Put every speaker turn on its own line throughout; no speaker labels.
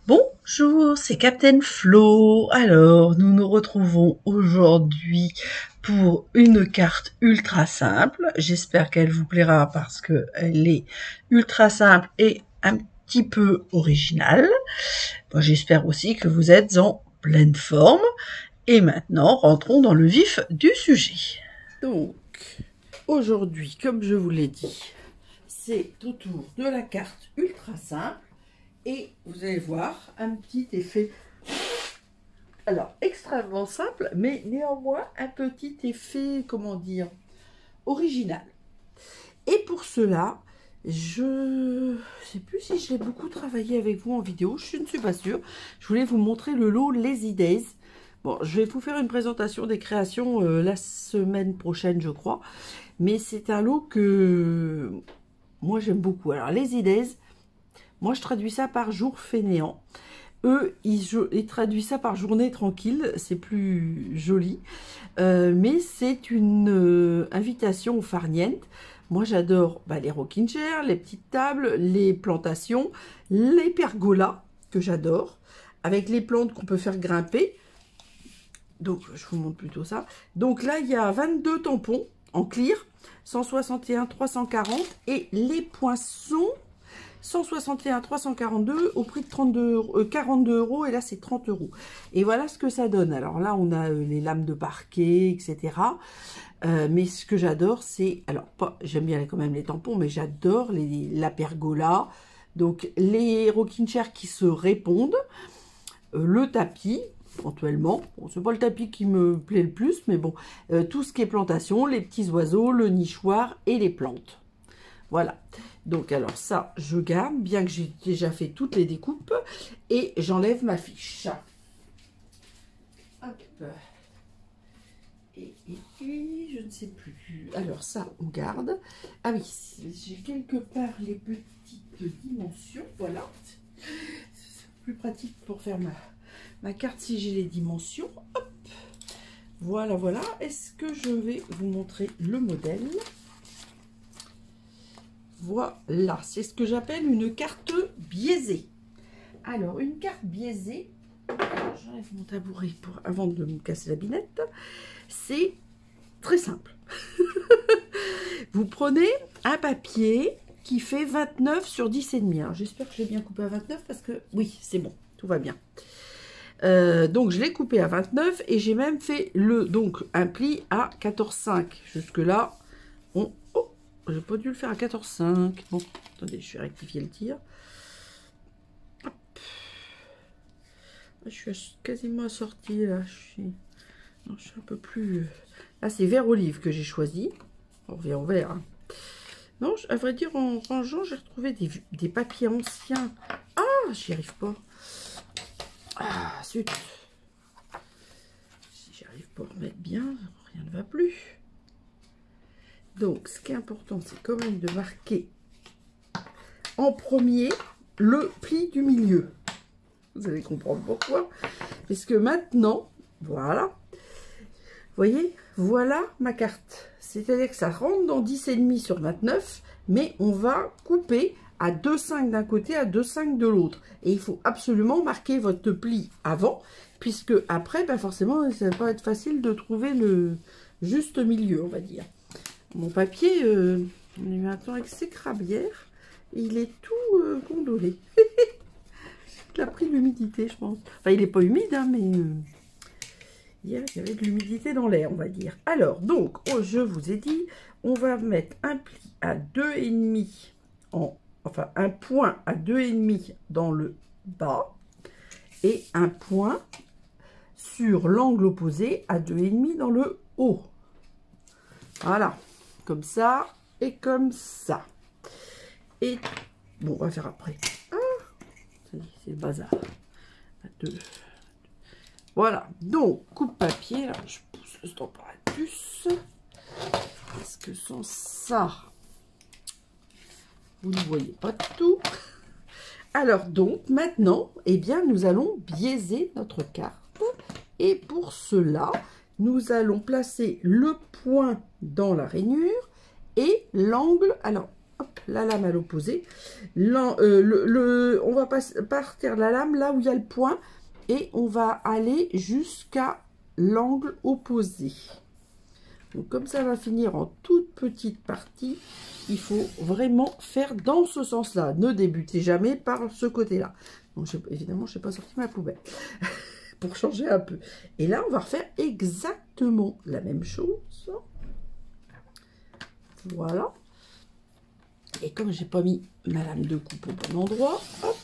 Bonjour, c'est Captain Flo. Alors, nous nous retrouvons aujourd'hui pour une carte ultra simple. J'espère qu'elle vous plaira parce qu'elle est ultra simple et un petit peu originale. Bon, j'espère aussi que vous êtes en pleine forme. Et maintenant, rentrons dans le vif du sujet. Donc, aujourd'hui, comme je vous l'ai dit, c'est au tour de la carte ultra simple. Et vous allez voir un petit effet, alors extrêmement simple, mais néanmoins un petit effet, comment dire, original. Et pour cela, je ne sais plus si j'ai beaucoup travaillé avec vous en vidéo, je ne suis pas sûre. Je voulais vous montrer le lot Lazy Days. Bon, je vais vous faire une présentation des créations la semaine prochaine, je crois. Mais c'est un lot que moi j'aime beaucoup. Alors, Lazy Days, moi, je traduis ça par jour fainéant. Eux, ils traduisent ça par journée tranquille. C'est plus joli. Mais c'est une invitation au farniente. Moi, j'adore les rocking chairs, les petites tables, les plantations, les pergolas, que j'adore, avec les plantes qu'on peut faire grimper. Donc, je vous montre plutôt ça. Donc là, il y a 22 tampons en clear, 161, 340. Et les poinçons... 161 342 au prix de 42 €, et là c'est 30 €. Et voilà ce que ça donne. Alors là on a les lames de parquet, etc. Mais ce que j'adore c'est, alors pas, j'aime bien quand même les tampons, mais j'adore la pergola, donc les rocking chairs qui se répondent, le tapis éventuellement, bon, c'est pas le tapis qui me plaît le plus, mais bon, tout ce qui est plantation, les petits oiseaux, le nichoir et les plantes. Voilà, donc alors ça, je garde, bien que j'ai déjà fait toutes les découpes, et j'enlève ma fiche. Hop. Et je ne sais plus. Alors ça, on garde. Ah oui, j'ai quelque part les petites dimensions, voilà. C'est plus pratique pour faire ma carte si j'ai les dimensions. Hop. Voilà, voilà. Est-ce que je vais vous montrer le modèle ? Voilà, c'est ce que j'appelle une carte biaisée. Alors, une carte biaisée, j'enlève mon tabouret avant de me casser la binette, c'est très simple. Vous prenez un papier qui fait 29 sur 10,5. Alors, j'espère que j'ai bien coupé à 29 parce que, oui, c'est bon, tout va bien. Donc, je l'ai coupé à 29 et j'ai même fait un pli à 14,5. Jusque-là, j'ai pas dû le faire à 14,5. Bon, attendez, je vais rectifier le tir. Hop. Je suis quasiment assortie là. Je suis un peu plus. Là, c'est vert olive que j'ai choisi. On revient au vert. Hein. Non, à vrai dire, en rangeant, j'ai retrouvé des papiers anciens. Ah, j'y arrive pas. Ah, zut. Si j'arrive pas à remettre bien, rien ne va plus. Donc, ce qui est important, c'est quand même de marquer en premier le pli du milieu. Vous allez comprendre pourquoi. Parce que maintenant, voilà, vous voyez, voilà ma carte. C'est-à-dire que ça rentre dans 10,5 sur 29, mais on va couper à 2,5 d'un côté, à 2,5 de l'autre. Et il faut absolument marquer votre pli avant, puisque après, forcément, ça va pas être facile de trouver le juste milieu, on va dire. Mon papier, on a eu un temps avec ses crabières. Il est tout gondolé. Il a pris de l'humidité, je pense. Enfin, il n'est pas humide, hein, mais il y avait de l'humidité dans l'air, on va dire. Alors, donc, je vous ai dit, on va mettre un pli à 2,5 enfin, un point à 2,5 dans le bas et un point sur l'angle opposé à 2,5 dans le haut. Voilà. Comme ça et comme ça. Et bon, on va faire après. Ah, c'est le bazar. Voilà. Donc, coupe papier. Là, je pousse le stop à plus. Parce que sans ça, vous ne voyez pas tout. Alors, donc, maintenant, eh bien, nous allons biaiser notre carte. Et pour cela, nous allons placer le point dans la rainure et l'angle. Alors, hop, la lame à l'opposé. On va partir la lame là où il y a le point et on va aller jusqu'à l'angle opposé. Donc comme ça va finir en toute petite partie, il faut vraiment faire dans ce sens-là. Ne débutez jamais par ce côté-là. Donc évidemment, je n'ai pas sorti ma poubelle pour changer un peu. Et là, on va refaire exactement la même chose. Voilà. Et comme j'ai pas mis ma lame de coupe au bon endroit, hop,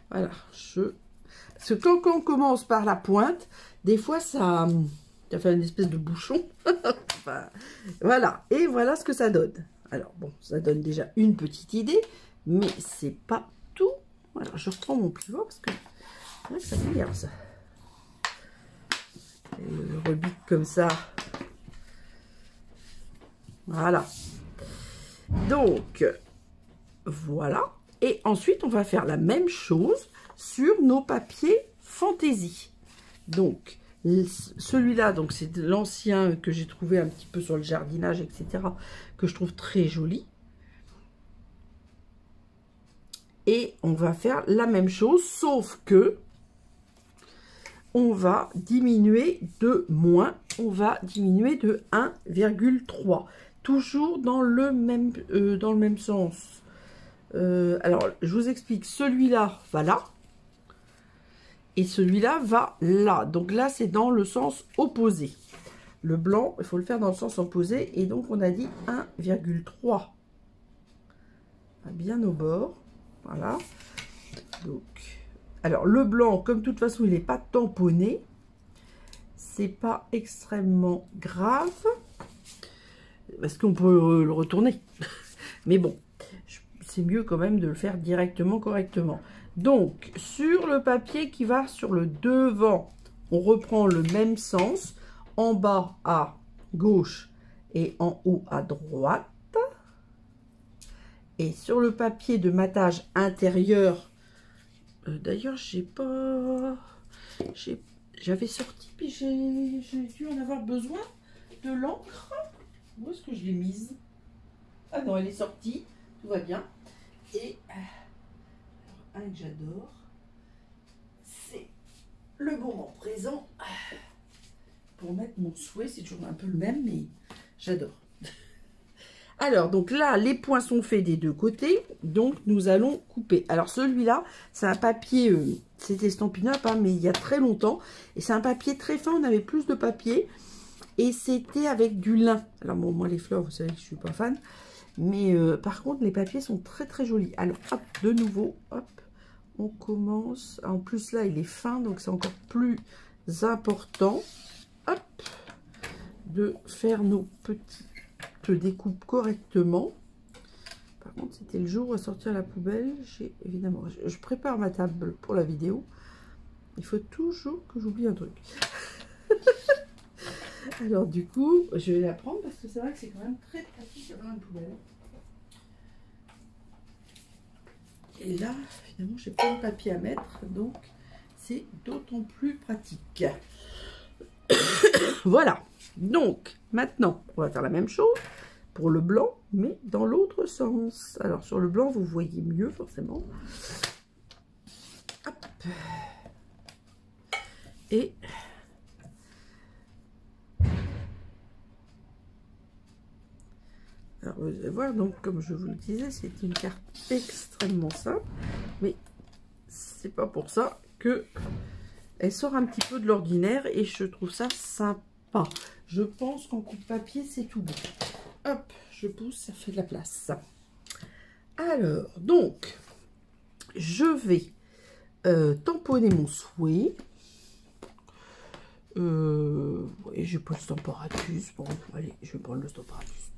voilà. Parce que quand on commence par la pointe, des fois ça fait une espèce de bouchon. Enfin, voilà. Et voilà ce que ça donne. Alors bon, ça donne déjà une petite idée, mais c'est pas tout. Alors je reprends mon pivot parce que ouais, ça m'énerve ça. Et le rebique comme ça. Voilà. Donc, voilà. Et ensuite, on va faire la même chose sur nos papiers fantaisie. Donc, celui-là, donc c'est l'ancien que j'ai trouvé un petit peu sur le jardinage, etc., que je trouve très joli. Et on va faire la même chose, sauf que on va diminuer de moins, on va diminuer de 1,3. Toujours dans le même sens. Alors, je vous explique, celui-là va là. Et celui-là va là. Donc là, c'est dans le sens opposé. Le blanc, il faut le faire dans le sens opposé. Et donc, on a dit 1,3. Bien au bord. Voilà. Donc, alors, le blanc, comme de toute façon, il n'est pas tamponné. C'est pas extrêmement grave. Parce qu'on peut le retourner. Mais bon, c'est mieux quand même de le faire directement, correctement. Donc, sur le papier qui va sur le devant, on reprend le même sens. En bas à gauche et en haut à droite. Et sur le papier de matage intérieur, d'ailleurs, j'avais sorti, puis j'ai dû en avoir besoin de l'encre. Où est-ce que je l'ai mise? Ah non, elle est sortie. Tout va bien. Et un que j'adore, c'est le moment présent pour mettre mon souhait. C'est toujours un peu le même, mais j'adore. Alors, donc là, les points sont faits des deux côtés. Donc, nous allons couper. Alors, celui-là, c'est un papier, c'était Stampin' Up, hein, mais il y a très longtemps. Et c'est un papier très fin, on avait plus de papier. Et c'était avec du lin. Alors, bon, moi, les fleurs, vous savez que je ne suis pas fan. Mais par contre, les papiers sont très, très jolis. Alors, hop, de nouveau, hop, on commence. En plus, là, il est fin, donc c'est encore plus important. Hop, de faire nos petites découpes correctement. Par contre, c'était le jour où à sortir la poubelle. J'ai évidemment, je prépare ma table pour la vidéo. Il faut toujours que j'oublie un truc. Alors du coup, je vais la prendre parce que c'est vrai que c'est quand même très pratique dans une poubelle. Et là, finalement, j'ai pas de papier à mettre, donc c'est d'autant plus pratique. Voilà. Donc, maintenant, on va faire la même chose pour le blanc, mais dans l'autre sens. Alors, sur le blanc, vous voyez mieux, forcément. Hop. Et... alors, vous allez voir, donc, comme je vous le disais, c'est une carte extrêmement simple, mais c'est pas pour ça que elle sort un petit peu de l'ordinaire et je trouve ça sympa. Je pense qu'en coupe papier, c'est tout bon. Hop, je pousse, ça fait de la place. Alors, donc, je vais tamponner mon souhait. Oui, j'ai pas le Stamparatus. Bon, allez, je vais prendre le Stamparatus.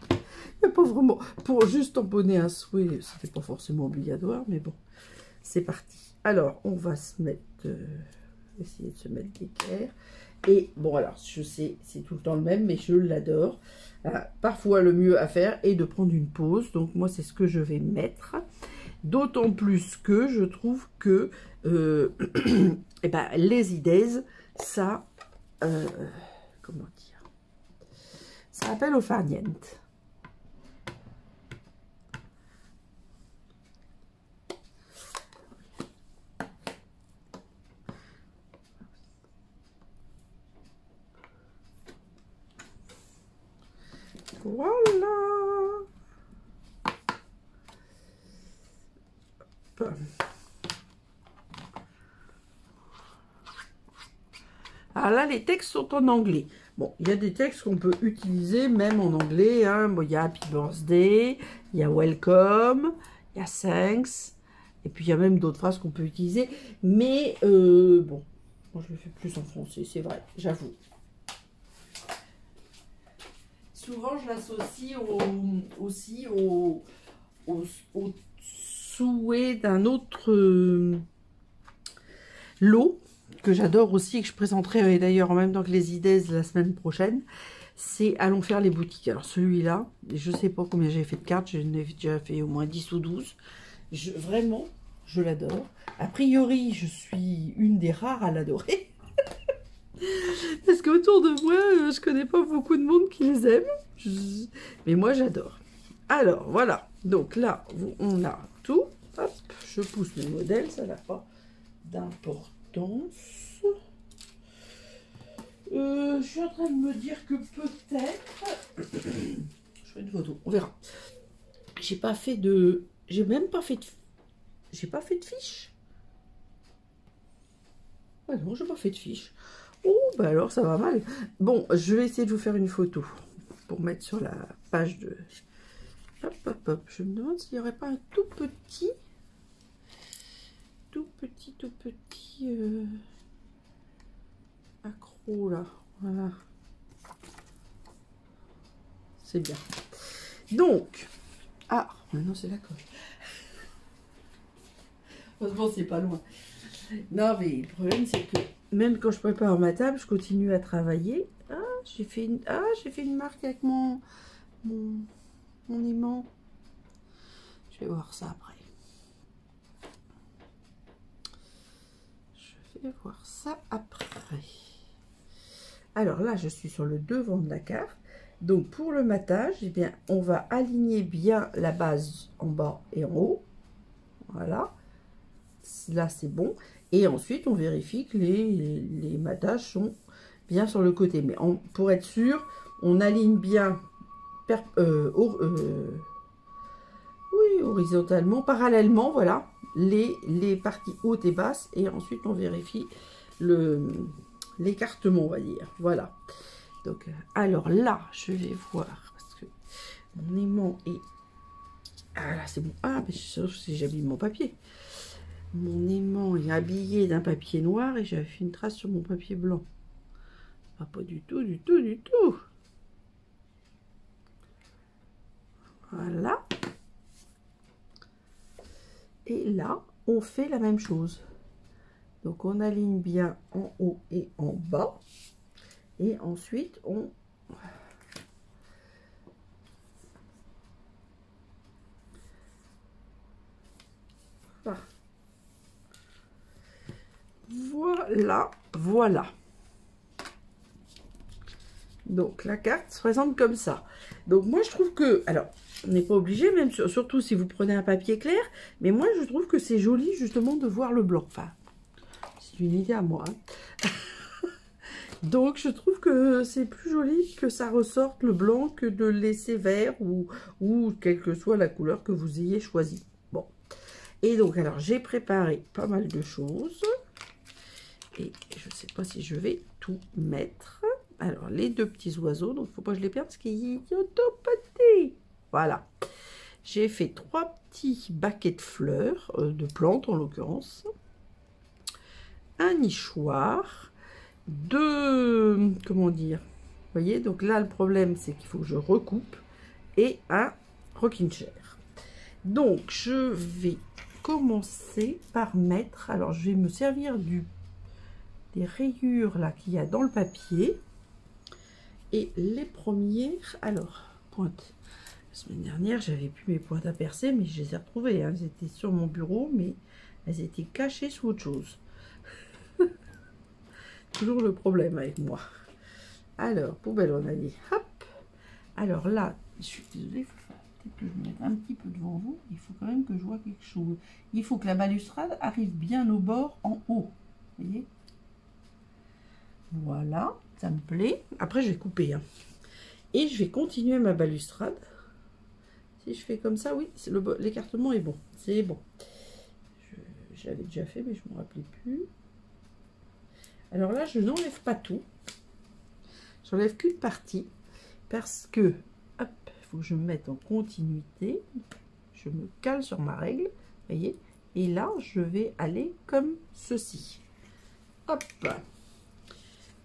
Il n'y a pas vraiment... Pour juste tamponner un souhait, c'était pas forcément obligatoire, mais bon, c'est parti. Alors, on va se mettre... essayer de se mettre d'équerre. Et bon, alors, je sais, c'est tout le temps le même, mais je l'adore. Parfois, le mieux à faire est de prendre une pause. Donc, moi, c'est ce que je vais mettre. D'autant plus que je trouve que eh ben, les idées, ça... comment dire? Ça appelle au farniente. Voilà. Hop. Alors là, les textes sont en anglais. Bon, il y a des textes qu'on peut utiliser même en anglais. Hein. Bon, il y a Happy Birthday, il y a Welcome, il y a Thanks. Et puis, il y a même d'autres phrases qu'on peut utiliser. Mais, bon, moi, je le fais plus en français, c'est vrai, j'avoue. Souvent, je l'associe aussi au souhait d'un autre lot que j'adore aussi et que je présenterai d'ailleurs en même temps que les idées la semaine prochaine. C'est Allons faire les boutiques. Alors celui-là, je sais pas combien j'ai fait de cartes, j'en ai déjà fait au moins 10 ou 12. Vraiment, je l'adore. A priori, je suis une des rares à l'adorer. Parce qu'autour de moi, je connais pas beaucoup de monde qui les aime. Mais moi, j'adore. Alors, voilà. Donc là, on a tout. Hop, je pousse le modèle, ça n'a pas d'importance. Je suis en train de me dire que peut-être... je ferai une photo, on verra. J'ai pas fait de... J'ai même pas fait de... J'ai pas fait de fiche. Ah non, j'ai pas fait de fiche. Oh, bah alors ça va mal. Bon, je vais essayer de vous faire une photo pour mettre sur la page de... Hop, hop, hop. Je me demande s'il n'y aurait pas un tout petit accro là. Voilà. C'est bien. Donc, ah, maintenant c'est la colle. Heureusement, c'est pas loin. Non, mais le problème, c'est que même quand je prépare ma table, je continue à travailler. Ah, j'ai fait une marque avec mon aimant. Je vais voir ça après. Je vais voir ça après. Alors là, je suis sur le devant de la carte. Donc, pour le matage, eh bien, on va aligner bien la base en bas et en haut. Voilà. Là, c'est bon. Et ensuite, on vérifie que les matages sont bien sur le côté. Mais pour être sûr, on aligne bien horizontalement, parallèlement, voilà, les parties hautes et basses. Et ensuite, on vérifie l'écartement, on va dire. Voilà. Donc, alors là, je vais voir, parce que mon aimant est... Ah là, c'est bon. Ah, mais sauf si j'habille mon papier. Mon aimant est habillé d'un papier noir et j'avais fait une trace sur mon papier blanc. Ah, pas du tout, du tout, du tout. Voilà. Et là, on fait la même chose. Donc, on aligne bien en haut et en bas. Et ensuite, on... Voilà, voilà. Donc, la carte se présente comme ça. Donc, moi, je trouve que... Alors, on n'est pas obligé, même surtout si vous prenez un papier clair. Mais moi, je trouve que c'est joli, justement, de voir le blanc. Enfin, c'est une idée à moi. Hein. Donc, je trouve que c'est plus joli que ça ressorte le blanc que de le laisser vert ou quelle que soit la couleur que vous ayez choisie. Bon. Et donc, alors, j'ai préparé pas mal de choses. Et je ne sais pas si je vais tout mettre. Alors, les deux petits oiseaux, donc il ne faut pas que je les perde parce qu'ils ont petit. Voilà. J'ai fait 3 petits baquets de fleurs, de plantes en l'occurrence. Un nichoir. 2... Comment dire? Vous voyez, donc là, le problème, c'est qu'il faut que je recoupe. Et un rocking chair. Donc, je vais commencer par mettre... Alors, je vais me servir des rayures là qu'il y a dans le papier. Et les premières... Alors, pointe. La semaine dernière, j'avais plus mes pointes à percer, mais je les ai retrouvées. Hein. Elles étaient sur mon bureau, mais elles étaient cachées sous autre chose. Toujours le problème avec moi. Alors, poubelle, on a dit. Hop. Alors là, je suis désolée, il faut peut-être que je me mette un petit peu devant vous. Il faut quand même que je vois quelque chose. Il faut que la balustrade arrive bien au bord en haut. Vous voyez? Voilà, ça me plaît. Après, je vais couper. Hein. Et je vais continuer ma balustrade. Si je fais comme ça, oui, l'écartement est bon. C'est bon. J'avais déjà fait, mais je ne me rappelais plus. Alors là, je n'enlève pas tout. J'enlève qu'une partie. Parce que, hop, il faut que je me mette en continuité. Je me cale sur ma règle. Voyez. Et là, je vais aller comme ceci. Hop.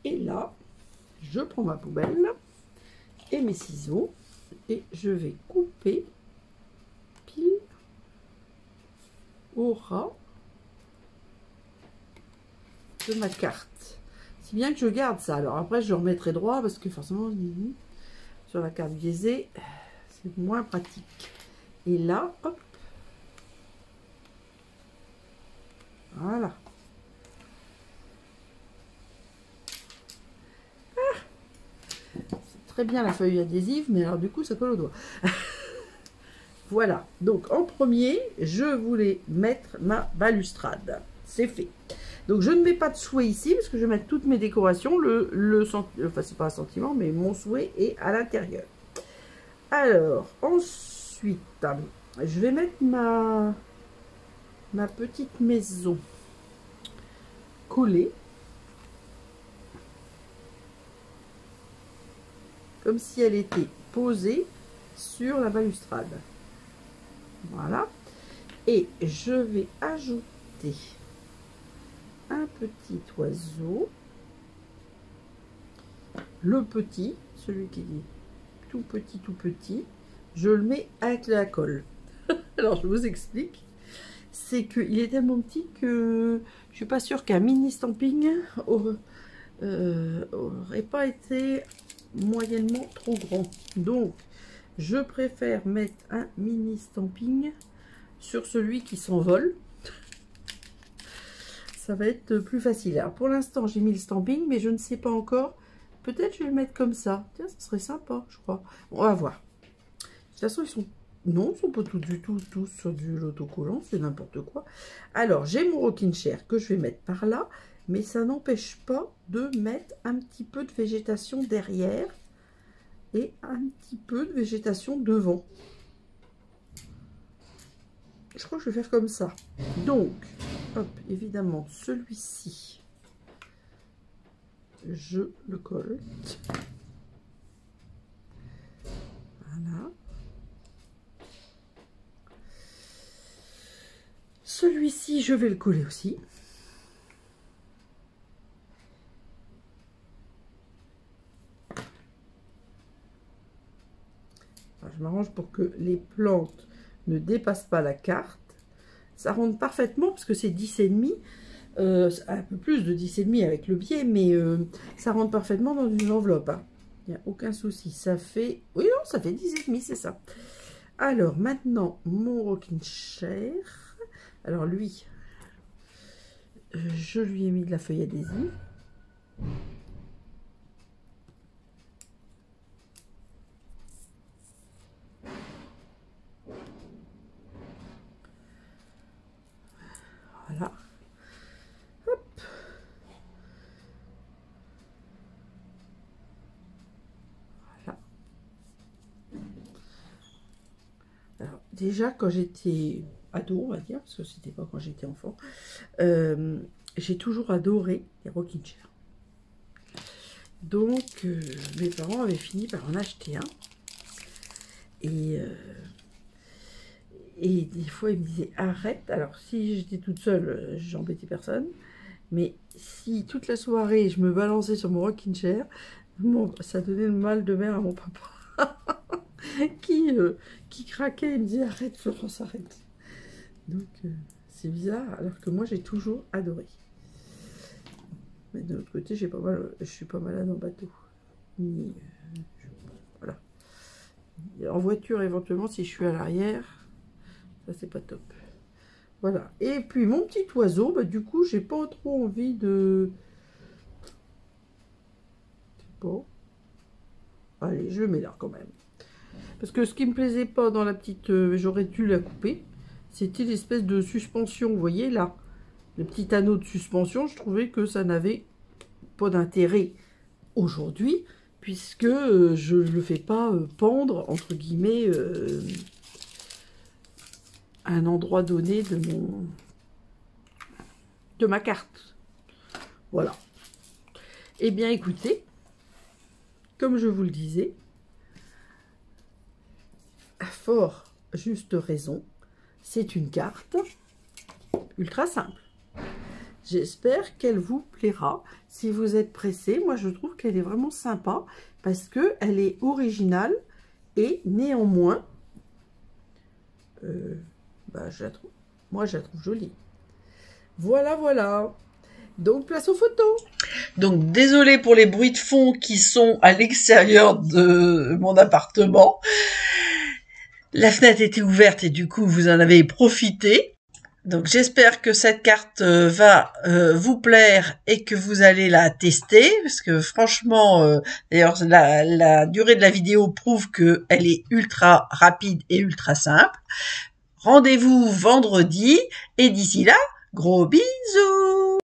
Et là, je prends ma poubelle et mes ciseaux. Et je vais couper pile au ras de ma carte. Si bien que je garde ça. Alors après, je remettrai droit parce que forcément, sur la carte biaisée, c'est moins pratique. Et là, hop. Voilà. Ah, c'est très bien la feuille adhésive, mais alors du coup, ça colle au doigt. Voilà. Donc, en premier, je voulais mettre ma balustrade. C'est fait. Donc, je ne mets pas de souhait ici, parce que je vais mettre toutes mes décorations. Enfin, c'est pas un sentiment, mais mon souhait est à l'intérieur. Alors, ensuite, je vais mettre ma petite maison collée. Comme si elle était posée sur la balustrade. Voilà. Et je vais ajouter un petit oiseau. Le petit, celui qui est tout petit, je le mets avec la colle. Alors, je vous explique. C'est qu'il est tellement petit que je suis pas sûre qu'un mini stamping aurait pas été moyennement trop grand. Donc, je préfère mettre un mini stamping sur celui qui s'envole. Ça va être plus facile. Alors, pour l'instant, j'ai mis le stamping, mais je ne sais pas encore. Peut-être je vais le mettre comme ça. Tiens, ça serait sympa, je crois. Bon, on va voir. De toute façon, ils sont... Non, ils ne sont pas tous du tout tous sur du l'autocollant, c'est n'importe quoi. Alors, j'ai mon rocking chair que je vais mettre par là, mais ça n'empêche pas de mettre un petit peu de végétation derrière et un petit peu de végétation devant. Je crois que je vais faire comme ça. Donc, hop, évidemment, celui-ci, je le colle. Voilà. Celui-ci, je vais le coller aussi. Alors, je m'arrange pour que les plantes ne dépassent pas la carte. Ça rentre parfaitement parce que c'est 10,5. Un peu plus de 10,5 avec le biais, mais ça rentre parfaitement dans une enveloppe. Hein. Il n'y a aucun souci. Ça fait... Oui, non, ça fait 10,5, c'est ça. Alors, maintenant, mon rocking chair. Alors, lui, je lui ai mis de la feuille adhésive. Voilà. Hop. Voilà. Alors, déjà, quand j'étais ado, on va dire, parce que c'était pas quand j'étais enfant, j'ai toujours adoré les rocking chairs. Donc, mes parents avaient fini par en acheter un. Et des fois, ils me disaient arrête. Alors, si j'étais toute seule, j'embêtais personne. Mais si toute la soirée, je me balançais sur mon rocking chair, ça donnait le mal de mer à mon papa. qui craquait et me disait arrête, Florence, arrête. Donc, c'est bizarre, alors que moi, j'ai toujours adoré. Mais de l'autre côté, je suis pas malade en bateau. Voilà. En voiture, éventuellement, si je suis à l'arrière, ça, c'est pas top. Voilà. Et puis, mon petit oiseau, bah, du coup, j'ai pas trop envie de... Bon. Allez, je le mets là, quand même. Parce que ce qui me plaisait pas dans la petite... j'aurais dû la couper. C'était l'espèce de suspension, vous voyez, là. Le petit anneau de suspension, je trouvais que ça n'avait pas d'intérêt aujourd'hui, puisque je ne le fais pas pendre, entre guillemets, à un endroit donné de ma carte. Voilà. Eh bien, écoutez, comme je vous le disais, à fort juste raison, c'est une carte ultra simple. J'espère qu'elle vous plaira. Si vous êtes pressé, moi je trouve qu'elle est vraiment sympa parce qu'elle est originale et néanmoins, moi je la trouve jolie. Voilà, voilà. Donc place aux photos. Donc désolé pour les bruits de fond qui sont à l'extérieur de mon appartement. La fenêtre était ouverte et du coup vous en avez profité. Donc j'espère que cette carte va vous plaire et que vous allez la tester parce que franchement, d'ailleurs la durée de la vidéo prouve que elle est ultra rapide et ultra simple. Rendez-vous vendredi et d'ici là, gros bisous.